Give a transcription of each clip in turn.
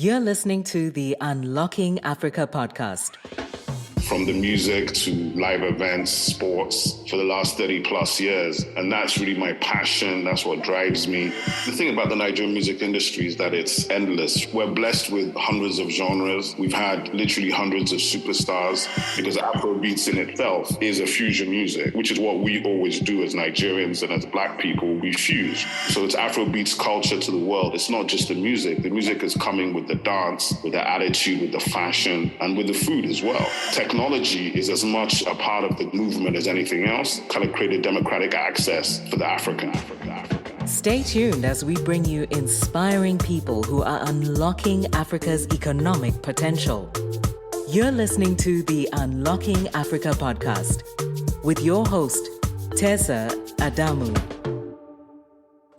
You're listening to the Unlocking Africa podcast. From the music to live events, sports, for the last 30 plus years. And that's really my passion. That's what drives me. The thing about the Nigerian music industry is that it's endless. We're blessed with hundreds of genres. We've had literally hundreds of superstars because Afrobeats in itself is a fusion music, which is what we always do as Nigerians and as Black people, we fuse. So it's Afrobeats culture to the world. It's not just the music. The music is coming with the dance, with the attitude, with the fashion, and with the food as well. Technology is as much a part of the movement as anything else, kind of created democratic access for the African. Stay tuned as we bring you inspiring people who are unlocking Africa's economic potential. You're listening to the Unlocking Africa podcast with your host, Tessa Adamu.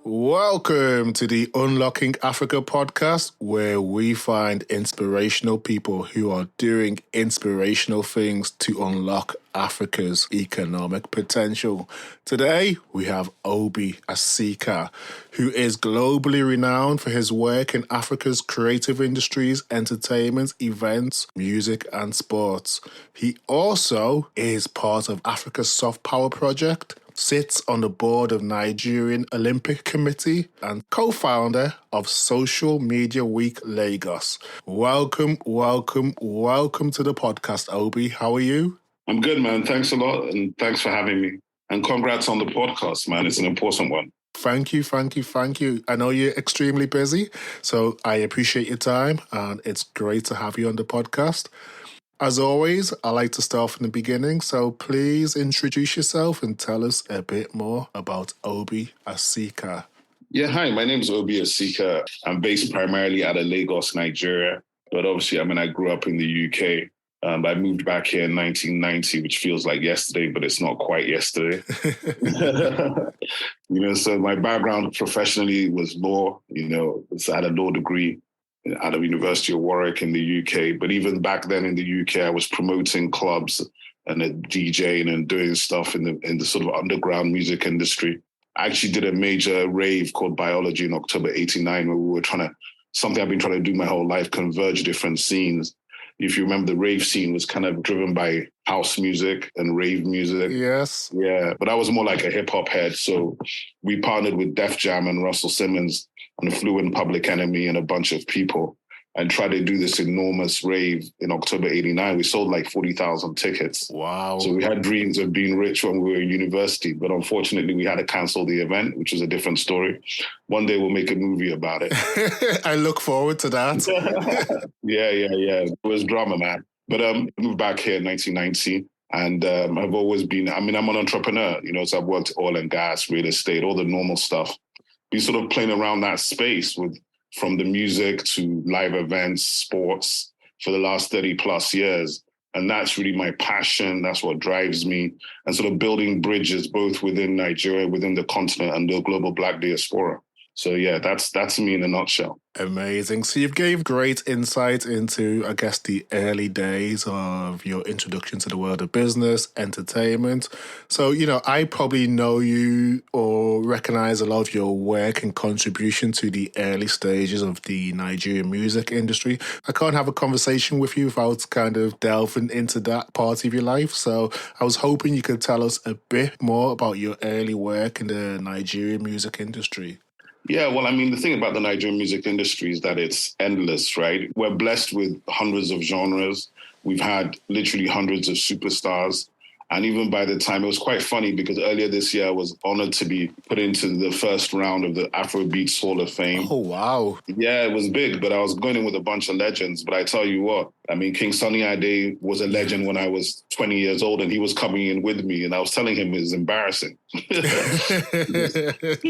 Welcome to the Unlocking Africa podcast, where we find inspirational people who are doing inspirational things to unlock Africa's economic potential. Today, we have Obi Asika, who is globally renowned for his work in Africa's creative industries, entertainment, events, music, and sports. He also is part of Africa's Soft Power Project, sits on the board of Nigerian Olympic Committee, and co-founder of Social Media Week Lagos. Welcome to the podcast, Obi. How are you? I'm good, man. Thanks a lot, and thanks for having me. And congrats on the podcast, man. It's an important one. Thank you. I know you're extremely busy, so I appreciate your time, and it's great to have you on the podcast. As always, I like to start from the beginning, so please introduce yourself and tell us a bit more about Obi Asika. Yeah, hi, my name is Obi Asika. I'm based primarily out of Lagos, Nigeria, but obviously, I grew up in the UK. I moved back here in 1990, which feels like yesterday, but it's not quite yesterday. So my background professionally was law, it's at a law degree out of University of Warwick in the UK. But even back then in the UK, I was promoting clubs and DJing and doing stuff in the sort of underground music industry. I actually did a major rave called Biology in October 89, where we were something I've been trying to do my whole life, converge different scenes. If you remember, the rave scene was kind of driven by house music and rave music. Yes. Yeah, but I was more like a hip hop head. So we partnered with Def Jam and Russell Simmons and flew in Public Enemy and a bunch of people and tried to do this enormous rave in October 89. We sold like 40,000 tickets. Wow. So we had dreams of being rich when we were in university, but unfortunately we had to cancel the event, which is a different story. One day we'll make a movie about it. I look forward to that. Yeah. It was drama, man. But I moved back here in 1990. And I've always been, I'm an entrepreneur, so I've worked oil and gas, real estate, all the normal stuff. Been sort of playing around that space from the music to live events, sports for the last 30 plus years. And that's really my passion. That's what drives me, and sort of building bridges both within Nigeria, within the continent, and the global Black diaspora. So yeah, that's me in a nutshell. Amazing. So you've gave great insight into, I guess, the early days of your introduction to the world of business, entertainment. So, I probably know you or recognize a lot of your work and contribution to the early stages of the Nigerian music industry. I can't have a conversation with you without kind of delving into that part of your life. So I was hoping you could tell us a bit more about your early work in the Nigerian music industry. Yeah, well, the thing about the Nigerian music industry is that it's endless, right? We're blessed with hundreds of genres. We've had literally hundreds of superstars. And even by the time, it was quite funny because earlier this year, I was honored to be put into the first round of the Afrobeats Hall of Fame. Oh, wow. Yeah, it was big, but I was going in with a bunch of legends. But I tell you what, King Sunny Ade was a legend when I was 20 years old, and he was coming in with me. And I was telling him it was embarrassing. He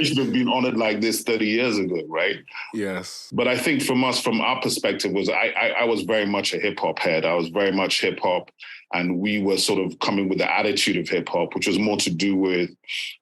should have been honored like this 30 years ago, right? Yes. But I think from our perspective, I was very much a hip hop head. I was very much hip hop. And we were sort of coming with the attitude of hip hop, which was more to do with,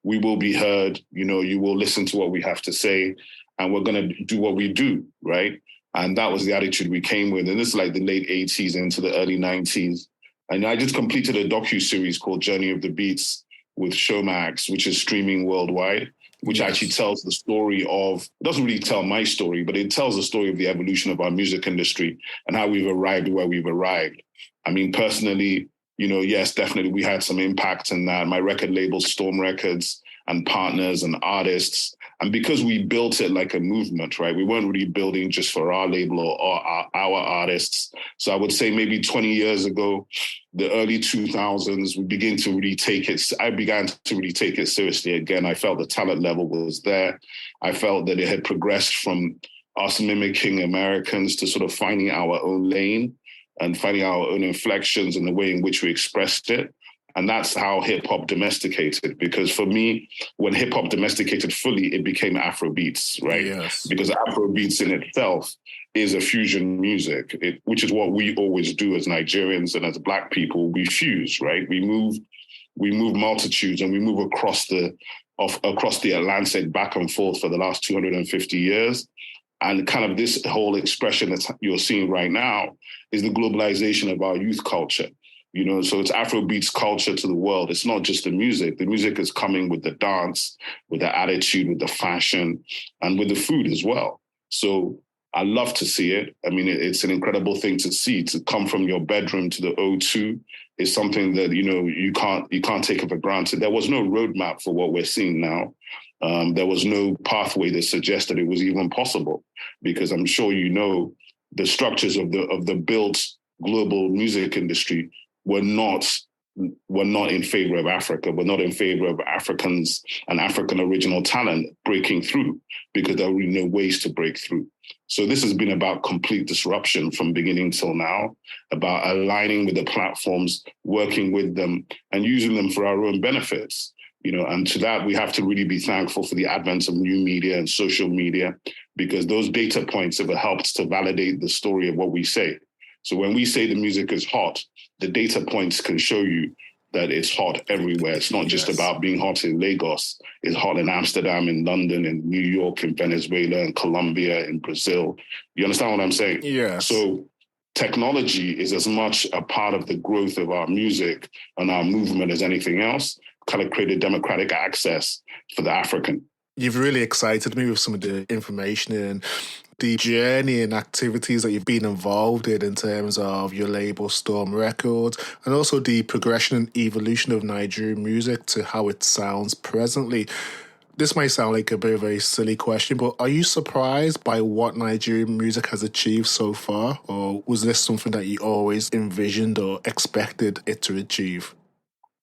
we will be heard, you will listen to what we have to say, and we're going to do what we do, right? And that was the attitude we came with. And this is like the late 80s into the early 90s. And I just completed a docuseries called Journey of the Beats with Showmax, which is streaming worldwide. which Yes. actually tells the story of, doesn't really tell my story, but it tells the story of the evolution of our music industry and how we've arrived where we've arrived. I mean, personally, yes, definitely we had some impact in that. My record label, Storm Records, and partners and artists. And because we built it like a movement, right? We weren't really building just for our label or our artists. So I would say maybe 20 years ago, the early 2000s, we began to really take it. I began to really take it seriously again. I felt the talent level was there. I felt that it had progressed from us mimicking Americans to sort of finding our own lane and finding our own inflections in the way in which we expressed it. And that's how hip hop domesticated. Because for me, when hip hop domesticated fully, it became Afro beats, right? Yes. Because Afro beats in itself is a fusion music, which is what we always do as Nigerians and as Black people. We fuse, right? We move multitudes and we move across the Atlantic back and forth for the last 250 years. And kind of this whole expression that you're seeing right now is the globalization of our youth culture. So it's Afrobeats culture to the world. It's not just the music. The music is coming with the dance, with the attitude, with the fashion, and with the food as well. So I love to see it. I mean, it's an incredible thing to see. To come from your bedroom to the O2 is something that, you can't take it for granted. There was no roadmap for what we're seeing now. There was no pathway that suggested it was even possible, because I'm sure the structures of the built global music industry were not in favor of Africa, were not in favor of Africans and African original talent breaking through, because there were no ways to break through. So this has been about complete disruption from beginning till now, about aligning with the platforms, working with them, and using them for our own benefits. And to that, we have to really be thankful for the advent of new media and social media, because those data points have helped to validate the story of what we say. So when we say the music is hot, the data points can show you that it's hot everywhere. It's not just about being hot in Lagos. It's hot in Amsterdam, in London, in New York, in Venezuela, in Colombia, in Brazil. You understand what I'm saying? Yes. So technology is as much a part of the growth of our music and our movement as anything else, kind of created democratic access for the African. You've really excited me with some of the information and the journey and activities that you've been involved in terms of your label Storm Records, and also the progression and evolution of Nigerian music to how it sounds presently. This might sound like a very silly question, but are you surprised by what Nigerian music has achieved so far? Or was this something that you always envisioned or expected it to achieve?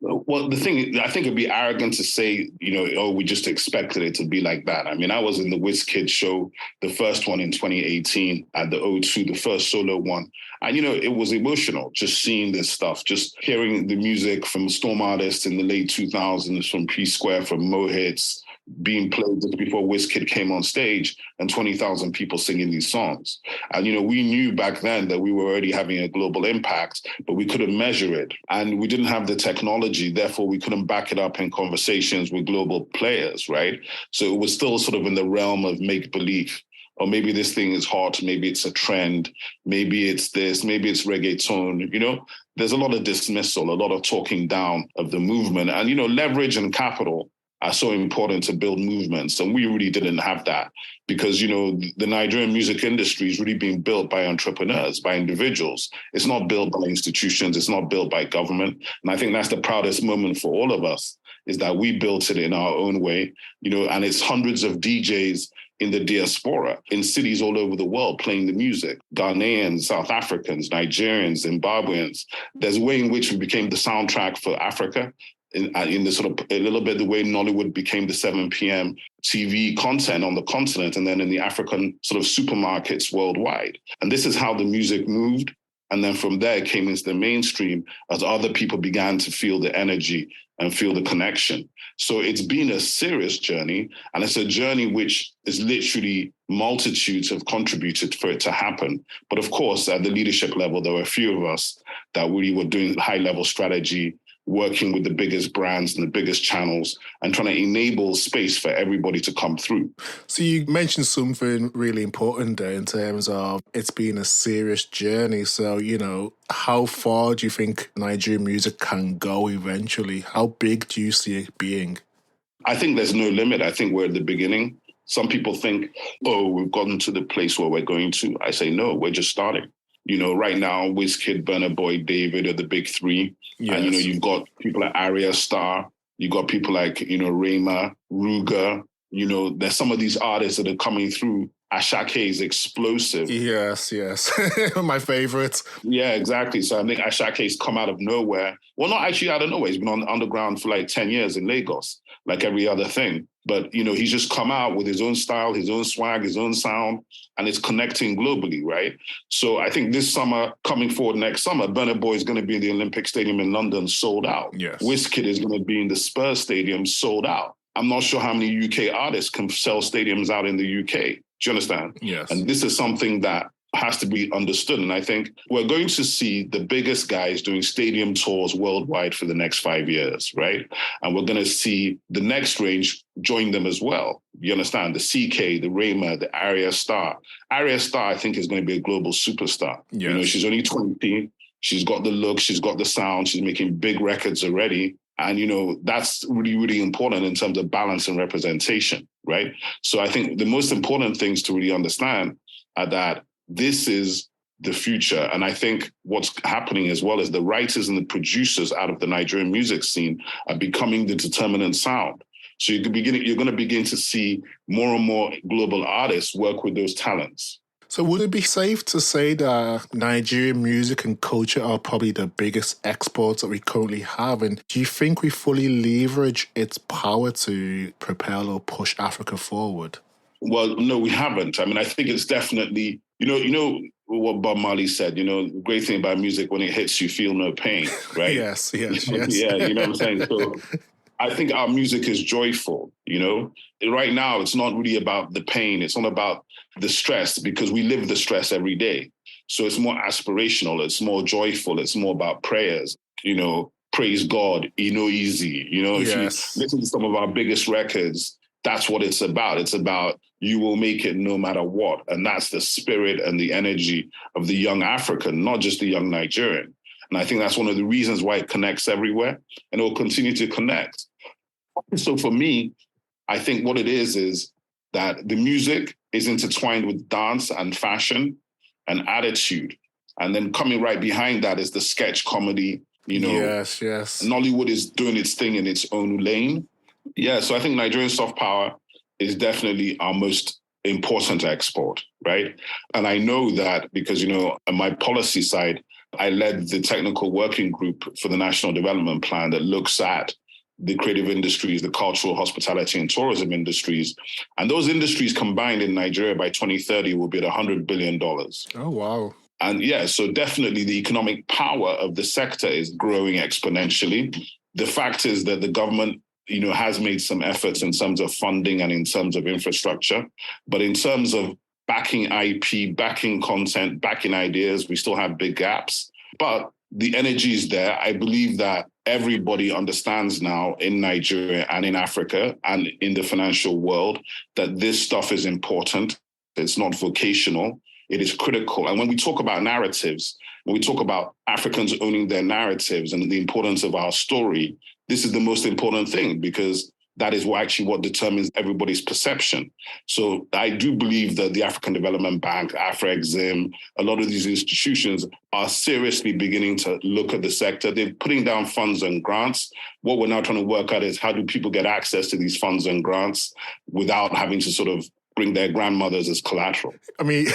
Well, the thing is, I think it'd be arrogant to say, we just expected it to be like that. I mean, I was in the WizKid show, the first one in 2018 at the O2, the first solo one. And, it was emotional just seeing this stuff, just hearing the music from Storm artists in the late 2000s, from P-Square, from Mohits, being played just before WizKid came on stage, and 20,000 people singing these songs. And, we knew back then that we were already having a global impact, but we couldn't measure it. And we didn't have the technology, therefore we couldn't back it up in conversations with global players, right? So it was still sort of in the realm of make-believe. Or maybe this thing is hot, maybe it's a trend, maybe it's this, maybe it's reggaeton, There's a lot of dismissal, a lot of talking down of the movement. And, leverage and capital are so important to build movements. And we really didn't have that because, the Nigerian music industry is really being built by entrepreneurs, by individuals. It's not built by institutions. It's not built by government. And I think that's the proudest moment for all of us, is that we built it in our own way, and it's hundreds of DJs in the diaspora, in cities all over the world playing the music. Ghanaians, South Africans, Nigerians, Zimbabweans. There's a way in which we became the soundtrack for Africa. In the sort of a little bit the way Nollywood became the 7 p.m. TV content on the continent, and then in the African sort of supermarkets worldwide. And this is how the music moved. And then from there it came into the mainstream as other people began to feel the energy and feel the connection. So it's been a serious journey, and it's a journey which is literally multitudes have contributed for it to happen. But of course, at the leadership level, there were a few of us that really were doing high-level strategy, working with the biggest brands and the biggest channels and trying to enable space for everybody to come through. So you mentioned something really important there in terms of it's been a serious journey. So, how far do you think Nigerian music can go eventually? How big do you see it being? I think there's no limit. I think we're at the beginning. Some people think, oh, we've gotten to the place where we're going to. I say, no, we're just starting. Right now, Wizkid, Burna Boy, David are the big three. Yes. And, you've got people like Arya Star. You've got people like, Rema, Ruger. There's some of these artists that are coming through. Asika is explosive. Yes. My favorite. Yeah, exactly. So I think Ashake's come out of nowhere. Well, not actually out of nowhere. He's been on the underground for like 10 years in Lagos, like every other thing. But, he's just come out with his own style, his own swag, his own sound, and it's connecting globally, right? So I think this summer, coming forward next summer, Burna Boy is going to be in the Olympic Stadium in London, sold out. Yes. Wizkid is going to be in the Spurs Stadium, sold out. I'm not sure how many UK artists can sell stadiums out in the UK. Do you understand? Yes. And this is something that has to be understood. And I think we're going to see the biggest guys doing stadium tours worldwide for the next 5 years, right? And we're going to see the next range join them as well. You understand? The CK, the Rayma, the Arya Star. Arya Star, I think, is going to be a global superstar. Yes. She's only 20. She's got the look. She's got the sound. She's making big records already. And, that's really, really important in terms of balance and representation, right? So I think the most important things to really understand are that this is the future. And I think what's happening as well is the writers and the producers out of the Nigerian music scene are becoming the determinant sound. So you're going to begin to see more and more global artists work with those talents. So would it be safe to say that Nigerian music and culture are probably the biggest exports that we currently have? And do you think we fully leverage its power to propel or push Africa forward? Well, no, we haven't. I mean, I think it's definitely, what Bob Marley said, the great thing about music, when it hits you, feel no pain, right? Yes. Yeah, you know what I'm saying? So I think our music is joyful, Right now, it's not really about the pain. It's not about the stress, because we live the stress every day. So it's more aspirational. It's more joyful. It's more about prayers, praise God, easy. If you listen to some of our biggest records, that's what it's about. It's about you will make it no matter what. And that's the spirit and the energy of the young African, not just the young Nigerian. And I think that's one of the reasons why it connects everywhere, and it will continue to connect. So for me, I think what it is that the music is intertwined with dance and fashion and attitude. And then coming right behind that is the sketch comedy, Yes. Nollywood is doing its thing in its own lane. Yeah, so I think Nigerian soft power is definitely our most important export, right? And I know that because, on my policy side, I led the technical working group for the National Development Plan that looks at the creative industries, the cultural, hospitality, and tourism industries. And those industries combined in Nigeria by 2030 will be at $100 billion. Oh, wow. And yeah, so definitely the economic power of the sector is growing exponentially. The fact is that the government has made some efforts in terms of funding and in terms of infrastructure. But in terms of backing IP, backing content, backing ideas, we still have big gaps. But the energy is there. I believe that everybody understands now in Nigeria and in Africa and in the financial world that this stuff is important. It's not vocational. It is critical. And when we talk about narratives, when we talk about Africans owning their narratives and the importance of our story, this is the most important thing, because that is what determines everybody's perception. So I do believe that the African Development Bank, Afrexim, a lot of these institutions are seriously beginning to look at the sector. They're putting down funds and grants. What we're now trying to work out is how do people get access to these funds and grants without having to sort of bring their grandmothers as collateral. I mean,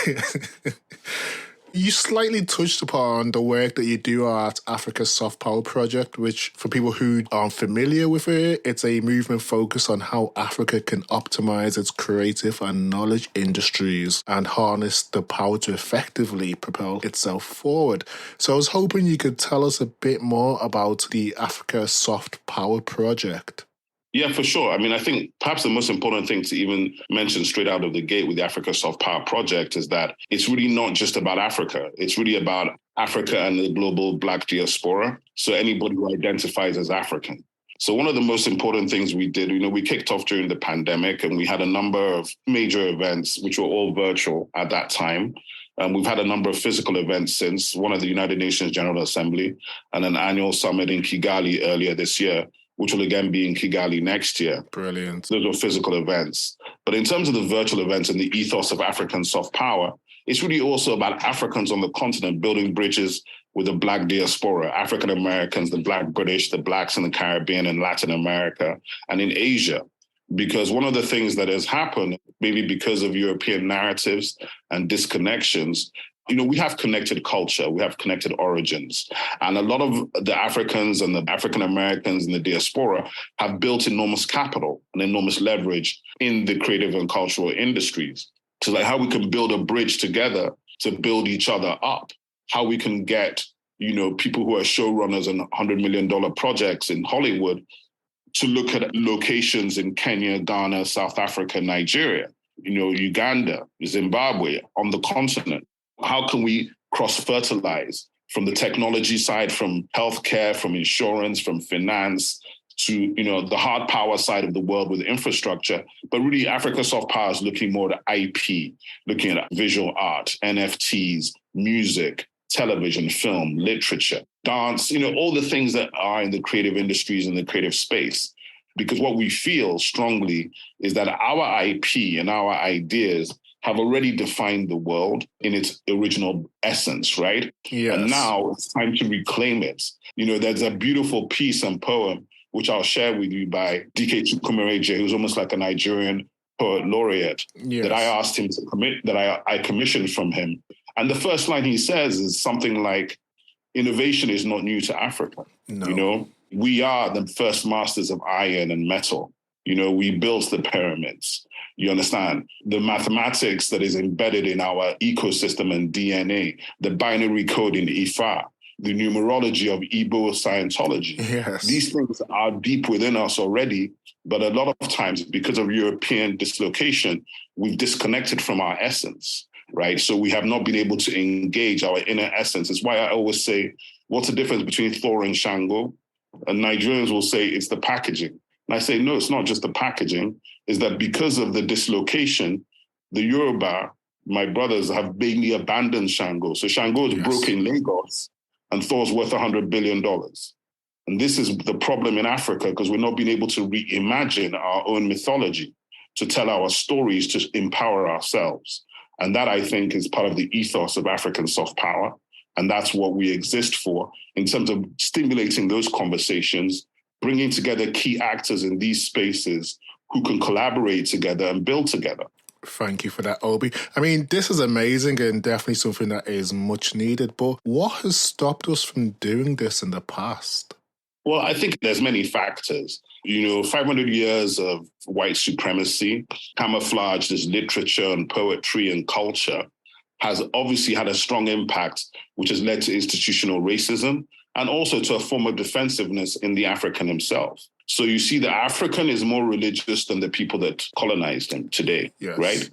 you slightly touched upon the work that you do at Africa's Soft Power Project, which for people who aren't familiar with it, it's a movement focused on how Africa can optimize its creative and knowledge industries and harness the power to effectively propel itself forward. So I was hoping you could tell us a bit more about the Africa Soft Power Project. Yeah, for sure. I mean, I think perhaps the most important thing to even mention straight out of the gate with the Africa Soft Power Project is that it's really not just about Africa. It's really about Africa and the global Black diaspora. So anybody who identifies as African. So one of the most important things we did, we kicked off during the pandemic, and we had a number of major events, which were all virtual at that time. We've had a number of physical events since, one at the United Nations General Assembly and an annual summit in Kigali earlier this year, which will again be in Kigali next year. Brilliant. Those are physical events. But in terms of the virtual events and the ethos of African soft power, it's really also about Africans on the continent building bridges with the Black diaspora, African Americans, the Black British, the Blacks in the Caribbean and Latin America, and in Asia. Because one of the things that has happened, maybe because of European narratives and disconnections, we have connected culture, we have connected origins. And a lot of the Africans and the African Americans in the diaspora have built enormous capital and enormous leverage in the creative and cultural industries. So like how we can build a bridge together to build each other up, how we can get, people who are showrunners and $100 million projects in Hollywood to look at locations in Kenya, Ghana, South Africa, Nigeria, Uganda, Zimbabwe, on the continent. How can we cross-fertilize from the technology side, from healthcare, from insurance, from finance, to the hard power side of the world with infrastructure? But really, Africa Soft Power is looking more at IP, looking at visual art, NFTs, music, television, film, literature, dance, all the things that are in the creative industries and the creative space. Because what we feel strongly is that our IP and our ideas have already defined the world in its original essence, right? Yes. And now it's time to reclaim it. There's a beautiful piece and poem, which I'll share with you, by D.K. Chukwumereje, who's almost like a Nigerian poet laureate, that I asked him to commit, that I commissioned from him. And the first line he says is something like, innovation is not new to Africa. No. We are the first masters of iron and metal. We built the pyramids. You understand? The mathematics that is embedded in our ecosystem and DNA, the binary code in Ifa, the numerology of Igbo Scientology. Yes. These things are deep within us already, but a lot of times, because of European dislocation, we've disconnected from our essence, right? So we have not been able to engage our inner essence. It's why I always say, what's the difference between Thor and Shango? And Nigerians will say it's the packaging. And I say, no, it's not just the packaging. It's that because of the dislocation, the Yoruba, my brothers, have mainly abandoned Shango. So Shango is broken Lagos, and Thor's worth $100 billion. And this is the problem in Africa, because we're not being able to reimagine our own mythology, to tell our stories, to empower ourselves. And that, I think, is part of the ethos of African soft power. And that's what we exist for in terms of stimulating those conversations, bringing together key actors in these spaces who can collaborate together and build together. Thank you for that, Obi. I mean, this is amazing and definitely something that is much needed. But what has stopped us from doing this in the past? Well, I think there's many factors. 500 years of white supremacy, camouflaged as literature and poetry and culture, has obviously had a strong impact, which has led to institutional racism and also to a form of defensiveness in the African himself. So you see, the African is more religious than the people that colonized him today, right?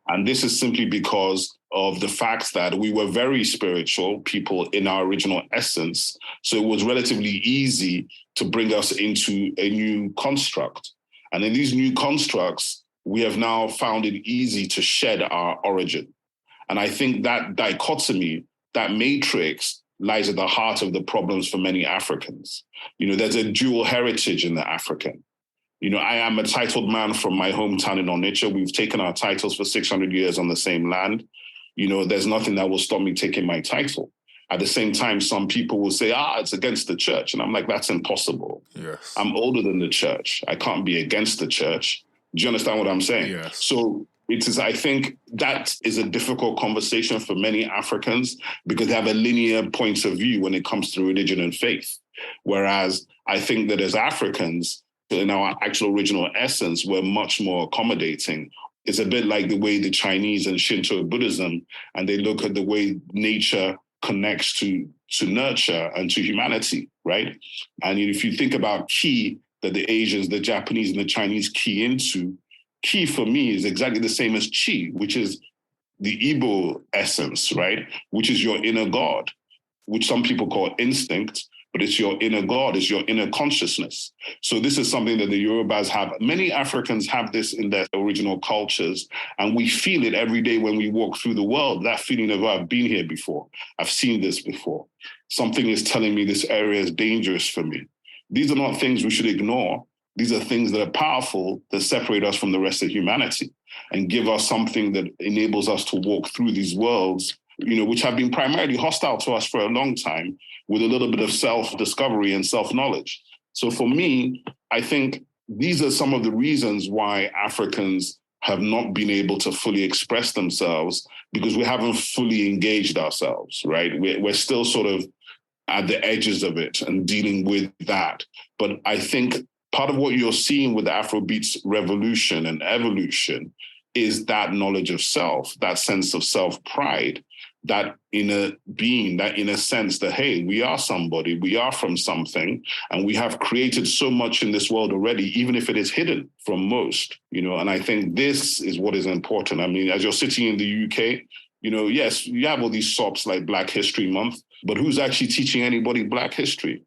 And this is simply because of the fact that we were very spiritual people in our original essence. So it was relatively easy to bring us into a new construct. And in these new constructs, we have now found it easy to shed our origin. And I think that dichotomy, that matrix, lies at the heart of the problems for many Africans. There's a dual heritage in the African. I am a titled man from my hometown in Onitsha. We've taken our titles for 600 years on the same land. There's nothing that will stop me taking my title. At the same time, some people will say, it's against the church. And I'm like, that's impossible. Yes. I'm older than the church. I can't be against the church. Do you understand what I'm saying? Yes. So I think that is a difficult conversation for many Africans because they have a linear point of view when it comes to religion and faith. Whereas I think that as Africans, in our actual original essence, we're much more accommodating. It's a bit like the way the Chinese and Shinto Buddhism, and they look at the way nature connects to nurture and to humanity, right? And if you think about ki that the Asians, the Japanese, and the Chinese key into, ki for me is exactly the same as chi, which is the Igbo essence, right? Which is your inner God, which some people call instinct, but it's your inner God, it's your inner consciousness. So this is something that the Yorubas have. Many Africans have this in their original cultures, and we feel it every day when we walk through the world, that feeling of, I've been here before, I've seen this before. Something is telling me this area is dangerous for me. These are not things we should ignore. These are things that are powerful that separate us from the rest of humanity and give us something that enables us to walk through these worlds, which have been primarily hostile to us for a long time, with a little bit of self-discovery and self-knowledge. So for me, I think these are some of the reasons why Africans have not been able to fully express themselves, because we haven't fully engaged ourselves, right? We're still sort of at the edges of it and dealing with that. But I think part of what you're seeing with the Afrobeats revolution and evolution is that knowledge of self, that sense of self-pride, that inner being, that inner sense that, hey, we are somebody, we are from something, and we have created so much in this world already, even if it is hidden from most, and I think this is what is important. I mean, as you're sitting in the UK, yes, you have all these SOPs like Black History Month, but who's actually teaching anybody Black history?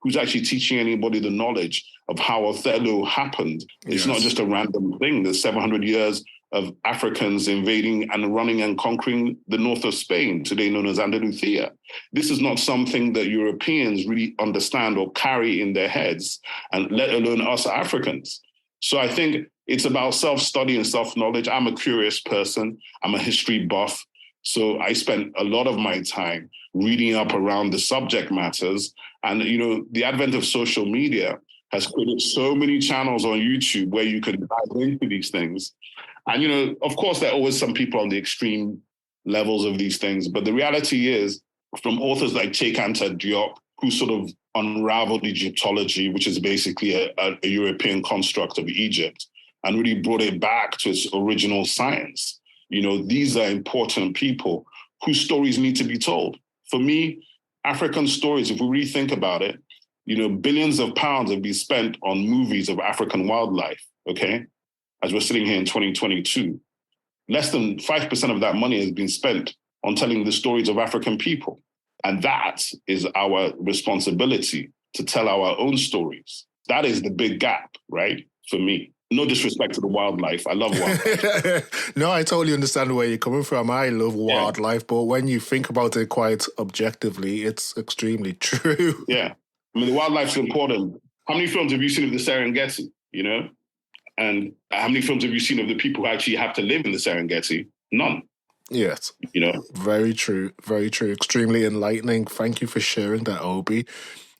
Who's actually teaching anybody the knowledge of how Othello happened? It's not just a random thing. There's 700 years of Africans invading and running and conquering the north of Spain, today known as Andalusia. This is not something that Europeans really understand or carry in their heads, and let alone us Africans. So I think it's about self-study and self-knowledge. I'm a curious person. I'm a history buff. So I spent a lot of my time reading up around the subject matters. And, the advent of social media has created so many channels on YouTube where you can dive into these things. And, of course, there are always some people on the extreme levels of these things. But the reality is, from authors like Cheikh Diop, who sort of unraveled Egyptology, which is basically a European construct of Egypt, and really brought it back to its original science. These are important people whose stories need to be told. For me, African stories, if we really think about it, billions of pounds have been spent on movies of African wildlife, okay? As we're sitting here in 2022, less than 5% of that money has been spent on telling the stories of African people. And that is our responsibility, to tell our own stories. That is the big gap, right? For me. No disrespect to the wildlife. I love wildlife. No, I totally understand where you're coming from. I love wildlife, but when you think about it quite objectively, it's extremely true. Yeah. I mean, the wildlife's important. How many films have you seen of the Serengeti, And how many films have you seen of the people who actually have to live in the Serengeti? None. Yes. Very true. Very true. Extremely enlightening. Thank you for sharing that, Obi.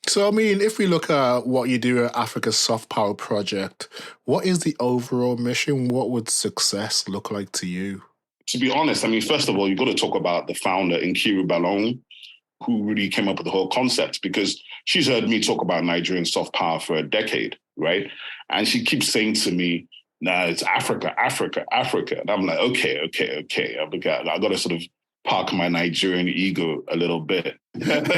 So, I mean, if we look at what you do at Africa's Soft Power Project, what is the overall mission? What would success look like to you? To be honest, I mean, first of all, you've got to talk about the founder, Nkiru Ballon, who really came up with the whole concept, because she's heard me talk about Nigerian soft power for a decade, right? And she keeps saying to me, nah, it's Africa, Africa, Africa. And I'm like, okay. I got to sort of park my Nigerian ego a little bit. But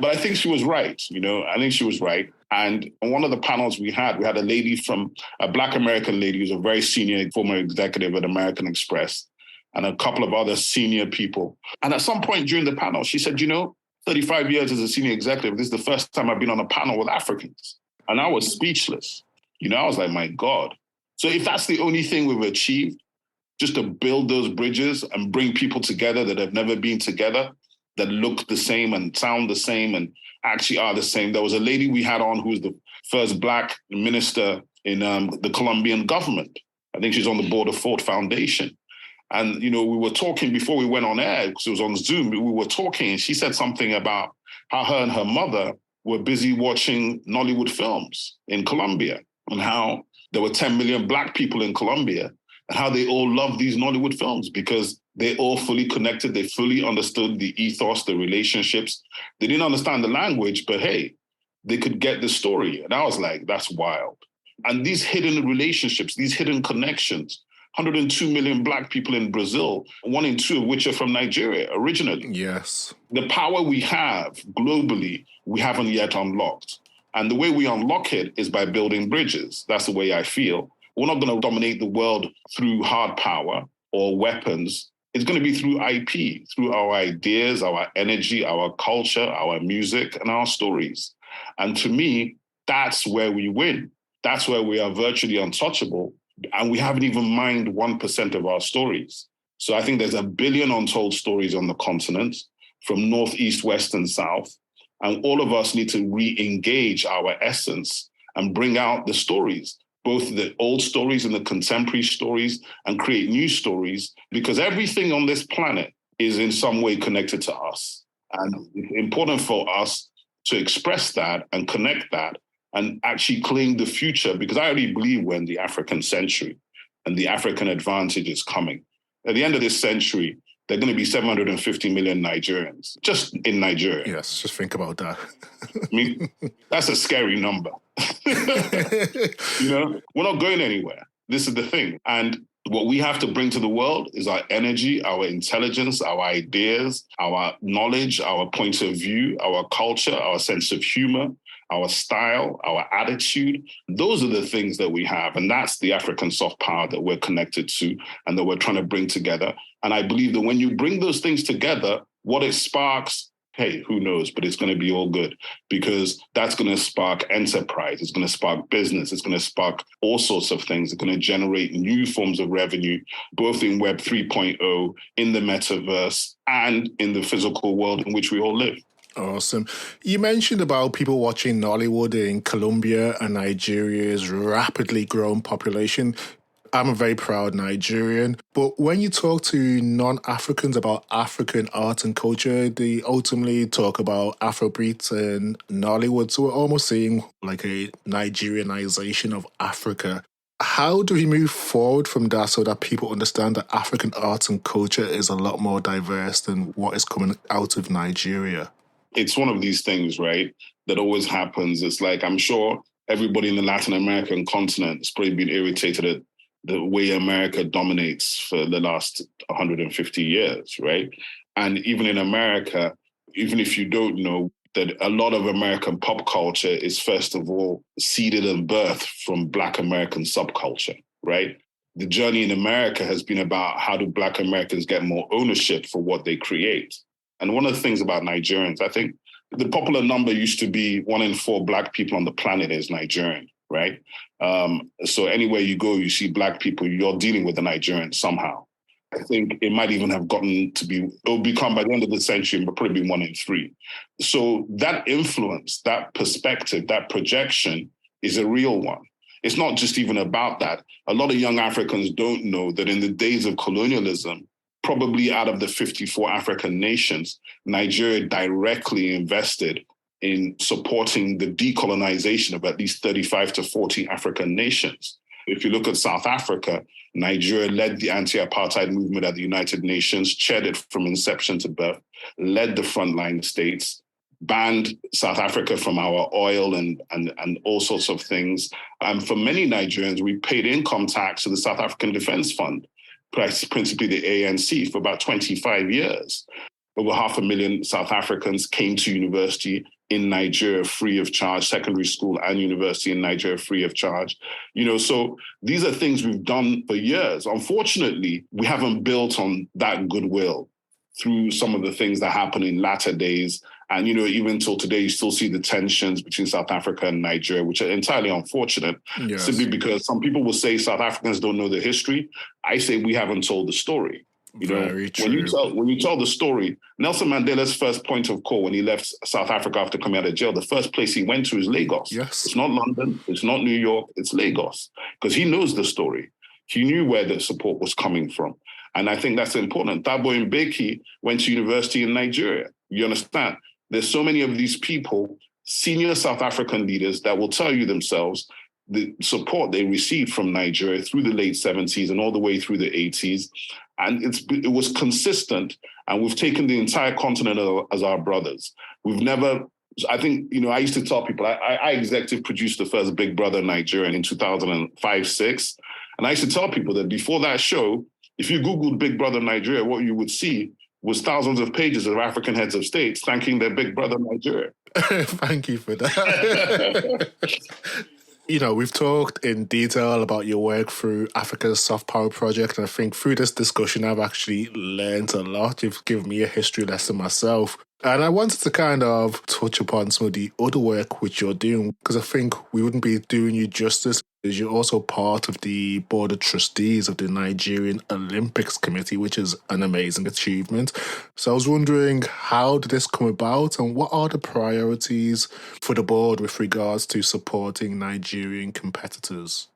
I think she was right, I think she was right. And on one of the panels we had a Black American lady who's a very senior former executive at American Express, and a couple of other senior people. And at some point during the panel, she said, 35 years as a senior executive, this is the first time I've been on a panel with Africans. And I was speechless. I was like, my God. So if that's the only thing we've achieved, just to build those bridges and bring people together that have never been together, that look the same and sound the same and actually are the same. There was a lady we had on who was the first Black minister in the Colombian government. I think she's on the board of Ford Foundation. And, we were talking before we went on air, because it was on Zoom, we were talking, and she said something about how her and her mother were busy watching Nollywood films in Colombia, and how there were 10 million Black people in Colombia, and how they all loved these Nollywood films because they all fully connected. They fully understood the ethos, the relationships. They didn't understand the language, but hey, they could get the story. And I was like, that's wild. And these hidden relationships, these hidden connections, 102 million Black people in Brazil, 1 in 2 of which are from Nigeria originally. Yes. The power we have globally, we haven't yet unlocked. And the way we unlock it is by building bridges. That's the way I feel. We're not going to dominate the world through hard power or weapons. It's going to be through IP, through our ideas, our energy, our culture, our music, and our stories. And to me, that's where we win. That's where we are virtually untouchable. And we haven't even mined 1% of our stories. So I think there's 1 billion untold stories on the continent, from north, east, west, and south. And all of us need to re-engage our essence and bring out the stories, both the old stories and the contemporary stories, and create new stories, because everything on this planet is in some way connected to us. And it's important for us to express that and connect that and actually claim the future, because I really believe we're in the African century and the African advantage is coming. At the end of this century, there are going to be 750 million Nigerians, just in Nigeria. Yes, just think about that. I mean, that's a scary number. We're not going anywhere. This is the thing. And what we have to bring to the world is our energy, our intelligence, our ideas, our knowledge, our point of view, our culture, our sense of humor, our style, our attitude. Those are the things that we have. And that's the African soft power that we're connected to and that we're trying to bring together. And I believe that when you bring those things together, what it sparks, hey, who knows, but it's going to be all good, because that's going to spark enterprise. It's going to spark business. It's going to spark all sorts of things. It's going to generate new forms of revenue, both in Web 3.0, in the metaverse, and in the physical world in which we all live. Awesome. You mentioned about people watching Nollywood in Colombia and Nigeria's rapidly growing population. I'm a very proud Nigerian, but when you talk to non-Africans about African art and culture, they ultimately talk about Afrobeats and Nollywood. So we're almost seeing like a Nigerianization of Africa. How do we move forward from that so that people understand that African art and culture is a lot more diverse than what is coming out of Nigeria? It's one of these things, right, that always happens. It's like, I'm sure everybody in the Latin American continent has probably been irritated at the way America dominates for the last 150 years, right? And even in America, even if you don't know, that a lot of American pop culture is, first of all, seeded and birthed from Black American subculture, right? The journey in America has been about how do Black Americans get more ownership for what they create. And one of the things about Nigerians, I think the popular number used to be 1 in 4 Black people on the planet is Nigerian, right? So anywhere you go, you see Black people, you're dealing with a Nigerian somehow. I think it might even have gotten to be, it'll become by the end of the century, but probably 1 in 3. So that influence, that perspective, that projection is a real one. It's not just even about that. A lot of young Africans don't know that in the days of colonialism, probably out of the 54 African nations, Nigeria directly invested in supporting the decolonization of at least 35 to 40 African nations. If you look at South Africa, Nigeria led the anti-apartheid movement at the United Nations, chaired it from inception to birth, led the frontline states, banned South Africa from our oil and all sorts of things. And for many Nigerians, we paid income tax to the South African Defense Fund, principally the ANC, for about 25 years. Over 500,000 South Africans came to university in Nigeria free of charge, secondary school and university in Nigeria free of charge. So these are things we've done for years. Unfortunately, we haven't built on that goodwill through some of the things that happen in latter days. And, even till today, you still see the tensions between South Africa and Nigeria, which are entirely unfortunate, yes. Simply because some people will say South Africans don't know the history. I say we haven't told the story. Very true. When you tell the story, Nelson Mandela's first point of call when he left South Africa after coming out of jail, the first place he went to is Lagos. Yes. It's not London, it's not New York, it's Lagos, because he knows the story. He knew where the support was coming from. And I think that's important. Thabo Mbeki went to university in Nigeria. You understand? There's so many of these people, senior South African leaders, that will tell you themselves the support they received from Nigeria through the late 70s and all the way through the 80s. And it was consistent. And we've taken the entire continent as our brothers. We've never, I think, I used to tell people, I executive produced the first Big Brother Nigerian in 2005-06. And I used to tell people that before that show, if you Googled Big Brother Nigeria, what you would see was thousands of pages of African heads of states thanking their big brother Nigeria. Thank you for that. We've talked in detail about your work through Africa's Soft Power Project, and I think through this discussion, I've actually learned a lot. You've given me a history lesson myself. And I wanted to kind of touch upon some of the other work which you're doing, because I think we wouldn't be doing you justice You're also part of the board of trustees of the Nigerian Olympics Committee, which is an amazing achievement. So I was wondering, how did this come about and what are the priorities for the board with regards to supporting Nigerian competitors?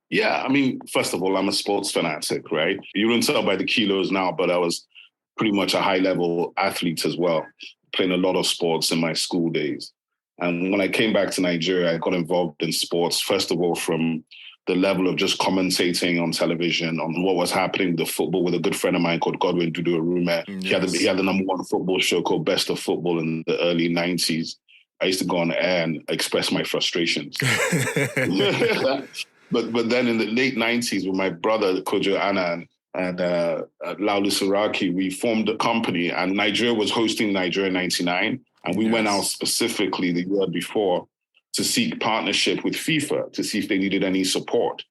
Yeah, I mean, first of all, I'm a sports fanatic, right? You wouldn't tell by the kilos now, but I was pretty much a high-level athlete as well, playing a lot of sports in my school days. And when I came back to Nigeria, I got involved in sports, first of all, from the level of just commentating on television on what was happening with the football with a good friend of mine called Godwin Dudu Arume. Yes. He had the number one football show called Best of Football in the early 90s. I used to go on air and express my frustrations. But then in the late 90s with my brother, Kojo Annan, and Laulu Saraki, we formed a company and Nigeria was hosting Nigeria 99. And we went out specifically the year before to seek partnership with FIFA to see if they needed any support.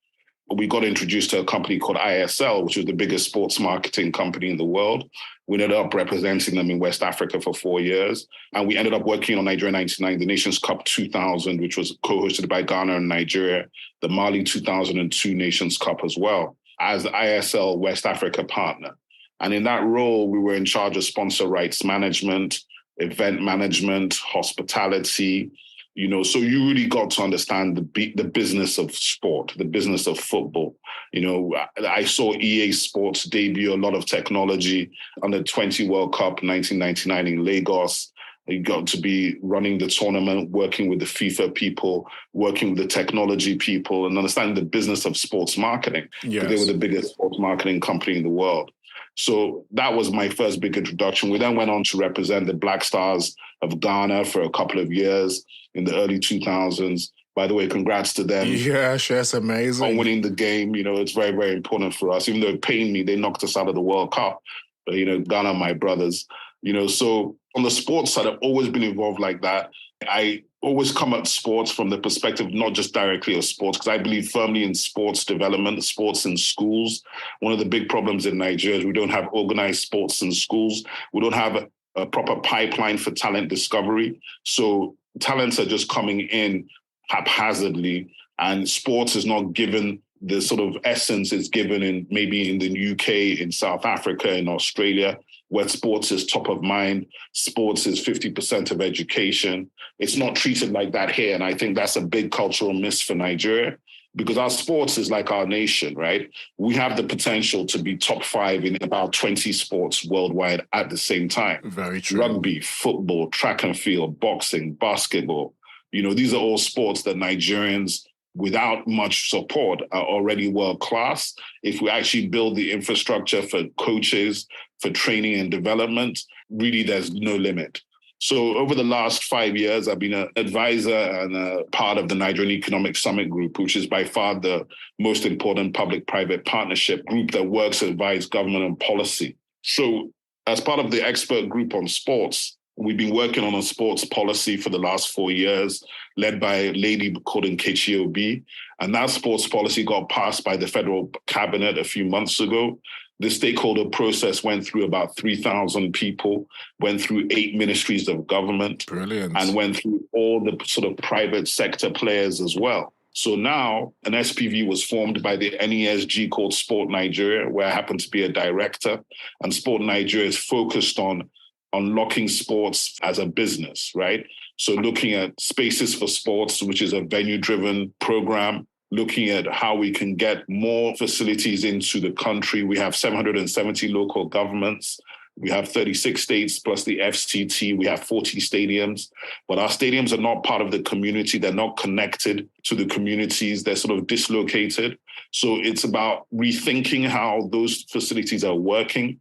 But we got introduced to a company called ISL, which was the biggest sports marketing company in the world. We ended up representing them in West Africa for 4 years. And we ended up working on Nigeria 99, the Nations Cup 2000, which was co-hosted by Ghana and Nigeria, the Mali 2002 Nations Cup as well, as the ISL West Africa partner. And in that role, we were in charge of sponsor rights management, event management, hospitality, so you really got to understand the business of sport, the business of football. I saw EA Sports debut a lot of technology under 20 World Cup 1999 in Lagos. You got to be running the tournament, working with the FIFA people, working with the technology people, and understanding the business of sports marketing. Yes. They were the biggest sports marketing company in the world. So that was my first big introduction. We then went on to represent the Black Stars of Ghana for a couple of years in the early 2000s. By the way, congrats to them. Yeah, that's amazing. On winning the game. It's very, very important for us. Even though it pained me, they knocked us out of the World Cup. But, Ghana, my brothers. So on the sports side, I've always been involved like that. I always come at sports from the perspective, not just directly of sports, because I believe firmly in sports development, sports in schools. One of the big problems in Nigeria is we don't have organized sports in schools. We don't have a proper pipeline for talent discovery. So talents are just coming in haphazardly, and sports is not given the sort of essence it's given in maybe in the UK, in South Africa, in Australia, where sports is top of mind. Sports is 50% of education. It's not treated like that here. And I think that's a big cultural miss for Nigeria, because our sports is like our nation, right? We have the potential to be top 5 in about 20 sports worldwide at the same time. Very true. Rugby, football, track and field, boxing, basketball. These are all sports that Nigerians, without much support, are already world class. If we actually build the infrastructure for coaches, for training and development, really there's no limit. So over the last 5 years, I've been an advisor and a part of the Nigerian Economic Summit Group, which is by far the most important public-private partnership group that works to advise government on policy. So as part of the expert group on sports, we've been working on a sports policy for the last 4 years, led by a lady called Nkechi Obi. And that sports policy got passed by the federal cabinet a few months ago. The stakeholder process went through about 3,000 people, went through 8 ministries of government. Brilliant. And went through all the sort of private sector players as well. So now an SPV was formed by the NESG called Sport Nigeria, where I happen to be a director. And Sport Nigeria is focused on unlocking sports as a business, right? So looking at Spaces for Sports, which is a venue-driven program, looking at how we can get more facilities into the country. We have 770 local governments. We have 36 states plus the FCT. We have 40 stadiums, but our stadiums are not part of the community. They're not connected to the communities. They're sort of dislocated. So it's about rethinking how those facilities are working,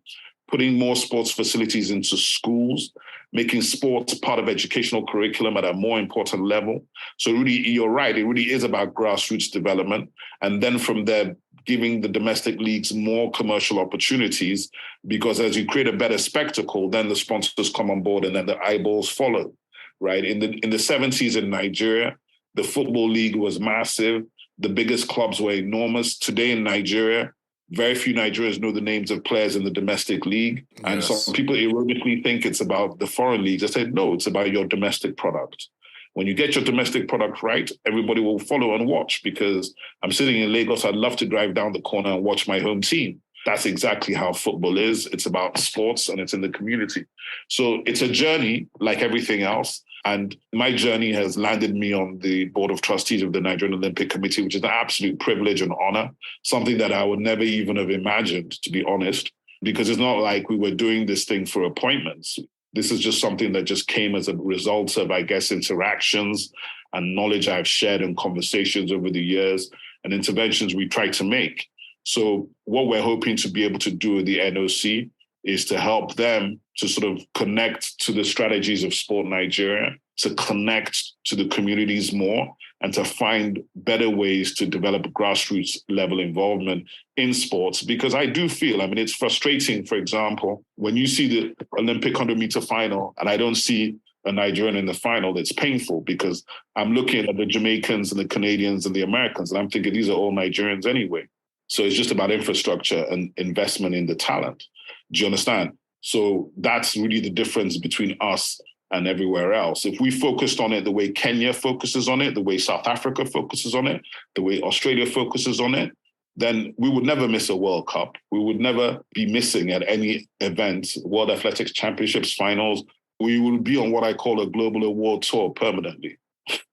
putting more sports facilities into schools, making sports part of educational curriculum at a more important level. So really, you're right, it really is about grassroots development. And then from there, giving the domestic leagues more commercial opportunities, because as you create a better spectacle, then the sponsors come on board and then the eyeballs follow, right? In the 70s in Nigeria, the football league was massive. The biggest clubs were enormous. Today in Nigeria, very few Nigerians know the names of players in the domestic league. Yes. And some people erroneously think it's about the foreign leagues. I said, no, it's about your domestic product. When you get your domestic product right, everybody will follow and watch, because I'm sitting in Lagos. I'd love to drive down the corner and watch my home team. That's exactly how football is. It's about sports and it's in the community. So it's a journey like everything else. And my journey has landed me on the board of trustees of the Nigerian Olympic Committee, which is an absolute privilege and honor, something that I would never even have imagined, to be honest, because it's not like we were doing this thing for appointments. This is just something that just came as a result of, I guess, interactions and knowledge I've shared in conversations over the years and interventions we try to make. So what we're hoping to be able to do with the NOC is to help them to sort of connect to the strategies of Sport Nigeria, to connect to the communities more, and to find better ways to develop grassroots level involvement in sports. Because I do feel, I mean, it's frustrating, for example, when you see the Olympic 100-meter final and I don't see a Nigerian in the final, it's painful, because I'm looking at the Jamaicans and the Canadians and the Americans, and I'm thinking these are all Nigerians anyway. So it's just about infrastructure and investment in the talent. Do you understand? So that's really the difference between us and everywhere else. If we focused on it the way Kenya focuses on it, the way South Africa focuses on it, the way Australia focuses on it, then we would never miss a World Cup. We would never be missing at any event, World Athletics Championships, finals. We will be on what I call a global award tour permanently.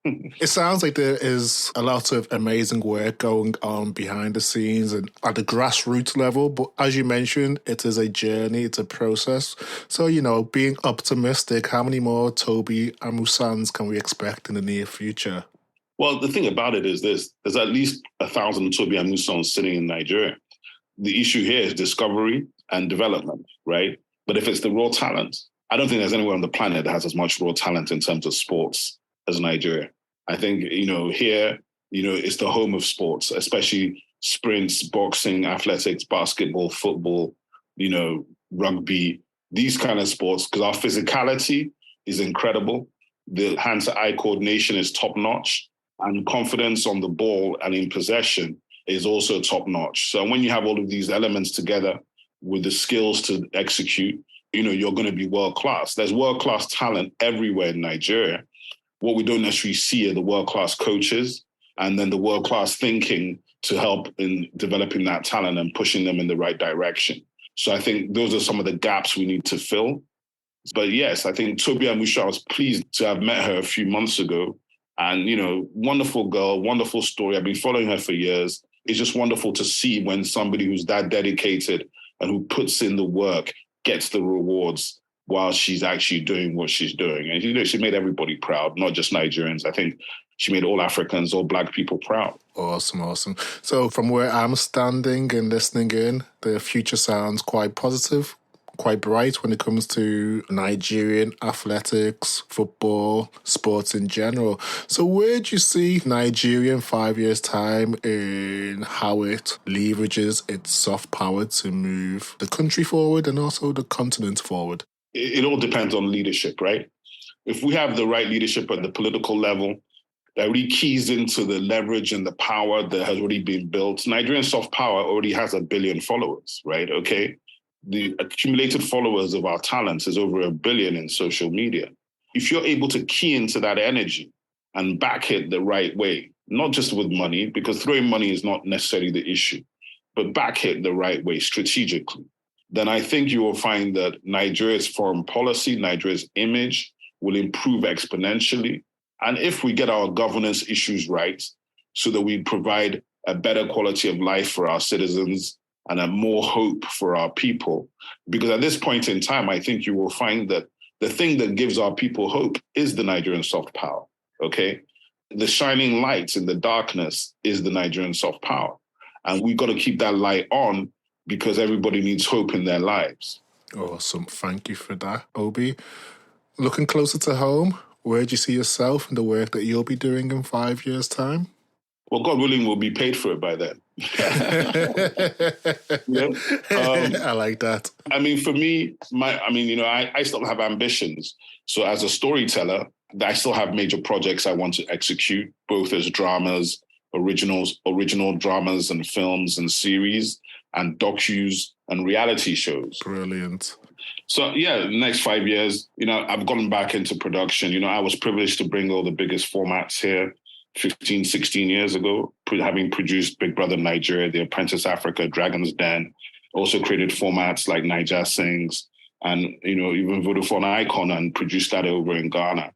It sounds like there is a lot of amazing work going on behind the scenes and at the grassroots level. But as you mentioned, it is a journey, it's a process. So, being optimistic, how many more Toby Amusans can we expect in the near future? Well, the thing about it is this: there's at least 1,000 Toby Amusans sitting in Nigeria. The issue here is discovery and development, right? But if it's the raw talent, I don't think there's anywhere on the planet that has as much raw talent in terms of sports as Nigeria. I think, here, it's the home of sports, especially sprints, boxing, athletics, basketball, football, rugby, these kind of sports, because our physicality is incredible. The hand-to-eye coordination is top-notch, and confidence on the ball and in possession is also top-notch. So when you have all of these elements together with the skills to execute, you're going to be world-class. There's world-class talent everywhere in Nigeria. What we don't necessarily see are the world-class coaches and then the world-class thinking to help in developing that talent and pushing them in the right direction. So I think those are some of the gaps we need to fill. But yes, I think Toby Amusha, I was pleased to have met her a few months ago. And, wonderful girl, wonderful story. I've been following her for years. It's just wonderful to see when somebody who's that dedicated and who puts in the work gets the rewards while she's actually doing what she's doing. And, she made everybody proud, not just Nigerians. I think she made all Africans, all Black people proud. Awesome. So from where I'm standing and listening in, the future sounds quite positive, quite bright when it comes to Nigerian athletics, football, sports in general. So where do you see Nigeria in 5 years' time in how it leverages its soft power to move the country forward and also the continent forward? It all depends on leadership, right? If we have the right leadership at the political level that really keys into the leverage and the power that has already been built, Nigerian soft power already has 1 billion followers, right? Okay. The accumulated followers of our talents is over 1 billion in social media. If you're able to key into that energy and back it the right way, not just with money, because throwing money is not necessarily the issue, but back it the right way, strategically, then I think you will find that Nigeria's foreign policy, Nigeria's image will improve exponentially. And if we get our governance issues right, so that we provide a better quality of life for our citizens and a more hope for our people, because at this point in time, I think you will find that the thing that gives our people hope is the Nigerian soft power, okay? The shining light in the darkness is the Nigerian soft power. And we've got to keep that light on, because everybody needs hope in their lives. Awesome. Thank you for that, Obi. Looking closer to home, where do you see yourself and the work that you'll be doing in 5 years' time? Well, God willing, we'll be paid for it by then. I like that. I mean, for me, I still have ambitions. So as a storyteller, I still have major projects I want to execute, both as dramas, original dramas and films and series, and docus and reality shows. Brilliant. So yeah, the next 5 years, I've gotten back into production. I was privileged to bring all the biggest formats here 15, 16 years ago, having produced Big Brother Nigeria, The Apprentice Africa, Dragon's Den, also created formats like Niger Sings and, even Vodafone Icon and produced that over in Ghana.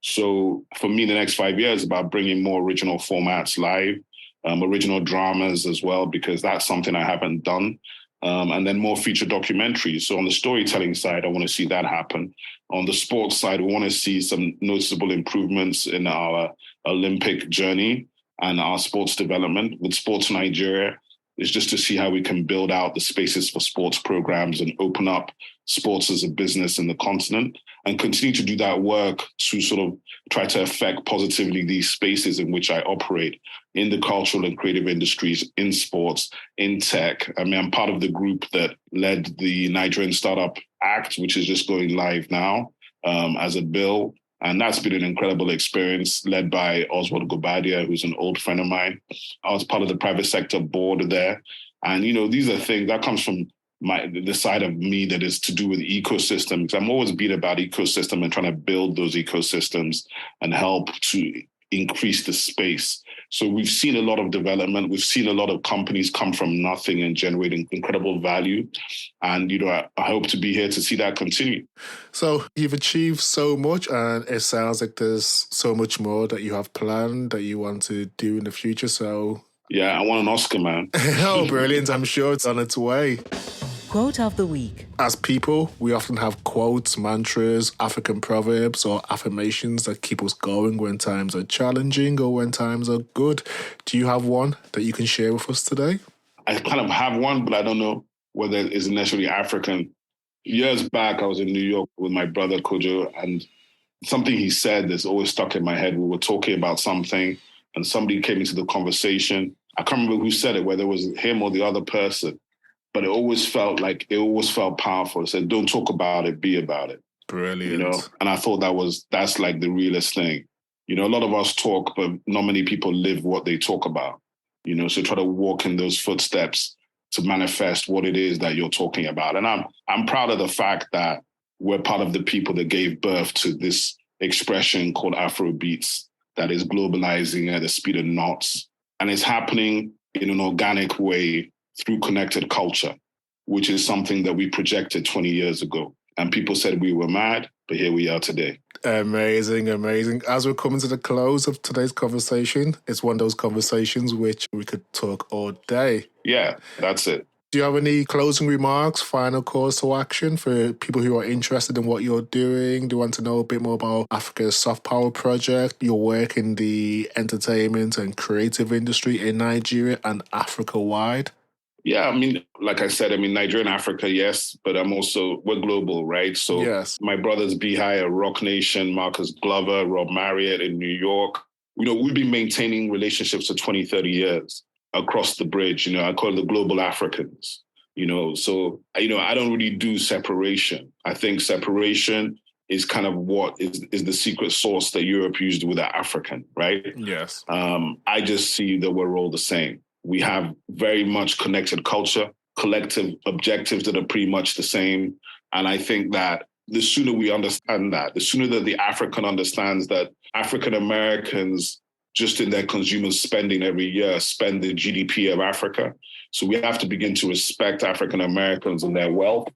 So for me, the next 5 years is about bringing more original formats live, original dramas as well, because that's something I haven't done. And then more feature documentaries. So on the storytelling side, I want to see that happen. On the sports side, we want to see some noticeable improvements in our Olympic journey and our sports development. With Sports Nigeria, it's just to see how we can build out the spaces for sports programs and open up sports as a business in the continent, and continue to do that work to sort of try to affect positively these spaces in which I operate in the cultural and creative industries, in sports, in tech. I mean, I'm part of the group that led the Nigerian Startup Act, which is just going live now as a bill. And that's been an incredible experience, led by Oswald Gobadia, who's an old friend of mine. I was part of the private sector board there. And, these are things that comes from the side of me that is to do with ecosystems. I'm always beat about ecosystem and trying to build those ecosystems and help to increase the space. So we've seen a lot of development. We've seen a lot of companies come from nothing and generating incredible value. And, I hope to be here to see that continue. So you've achieved so much, and it sounds like there's so much more that you have planned that you want to do in the future. So yeah, I want an Oscar, man. Oh, brilliant. I'm sure it's on its way. Quote of the week. As people, we often have quotes, mantras, African proverbs, or affirmations that keep us going when times are challenging or when times are good. Do you have one that you can share with us today? I kind of have one, but I don't know whether it's necessarily African. Years back, I was in New York with my brother Kojo, and something he said that's always stuck in my head. We were talking about something, and somebody came into the conversation. I can't remember who said it, whether it was him or the other person. But it always felt powerful. It said, don't talk about it, be about it. Brilliant. And I thought that's like the realest thing. A lot of us talk, but not many people live what they talk about. So try to walk in those footsteps to manifest what it is that you're talking about. And I'm proud of the fact that we're part of the people that gave birth to this expression called Afrobeats that is globalizing at the speed of knots. And it's happening in an organic way through connected culture, which is something that we projected 20 years ago. And people said we were mad, but here we are today. Amazing, amazing. As we're coming to the close of today's conversation, it's one of those conversations which we could talk all day. Yeah, that's it. Do you have any closing remarks, final calls to action for people who are interested in what you're doing? Do you want to know a bit more about Africa's Soft Power Project, your work in the entertainment and creative industry in Nigeria and Africa-wide? Yeah, I mean, like I said, Nigeria and Africa, yes, but we're global, right? So yes. My brothers Bihai, Rock Nation, Marcus Glover, Rob Marriott in New York, we've been maintaining relationships for 20, 30 years across the bridge. I call it the global Africans, so, I don't really do separation. I think separation is kind of what is the secret sauce that Europe used with the African, right? Yes. I just see that we're all the same. We have very much connected culture, collective objectives that are pretty much the same. And I think that the sooner we understand that, the sooner that the African understands that African Americans, just in their consumer spending every year, spend the GDP of Africa. So we have to begin to respect African Americans and their wealth.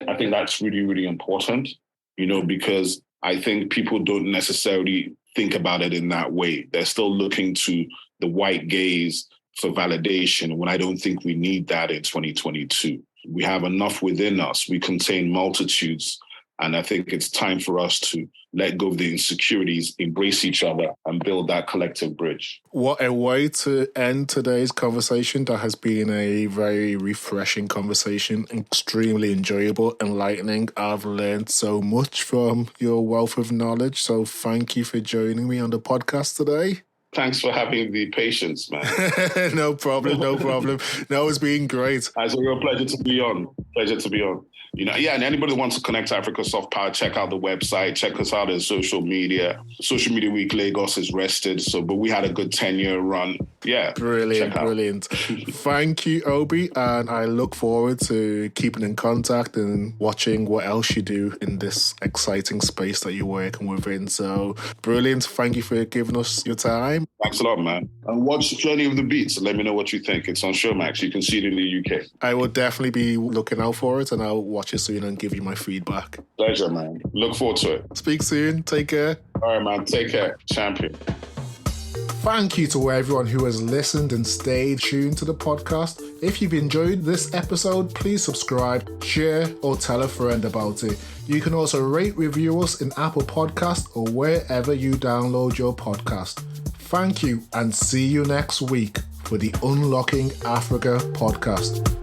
I think that's really, really important, because I think people don't necessarily think about it in that way. They're still looking to the white gaze for validation, when I don't think we need that in 2022. We have enough within us. We contain multitudes. And I think it's time for us to let go of the insecurities, embrace each other, and build that collective bridge. What a way to end today's conversation. That has been a very refreshing conversation, extremely enjoyable, enlightening. I've learned so much from your wealth of knowledge. So thank you for joining me on the podcast today. Thanks for having the patience, man. No problem. No, it's been great. It's a real pleasure to be on. And anybody who wants to connect to Africa Soft Power, check out the website, check us out on social media. Social Media Week Lagos is rested, but we had a good 10-year run. Yeah. Brilliant. Thank you, Obi. And I look forward to keeping in contact and watching what else you do in this exciting space that you're working within. So brilliant. Thank you for giving us your time. Thanks a lot, man. And watch Journey of the Beats and let me know what you think. It's on Showmax. You can see it in the UK. I will definitely be looking out for it, and I'll watch it soon and give you my feedback. Pleasure, man. Look forward to it. Speak soon. Take care. All right, man. Take care. Champion. Thank you to everyone who has listened and stayed tuned to the podcast. If you've enjoyed this episode, please subscribe, share, or tell a friend about it. You can also rate, review us in Apple Podcasts or wherever you download your podcast. Thank you, and see you next week for the Unlocking Africa podcast.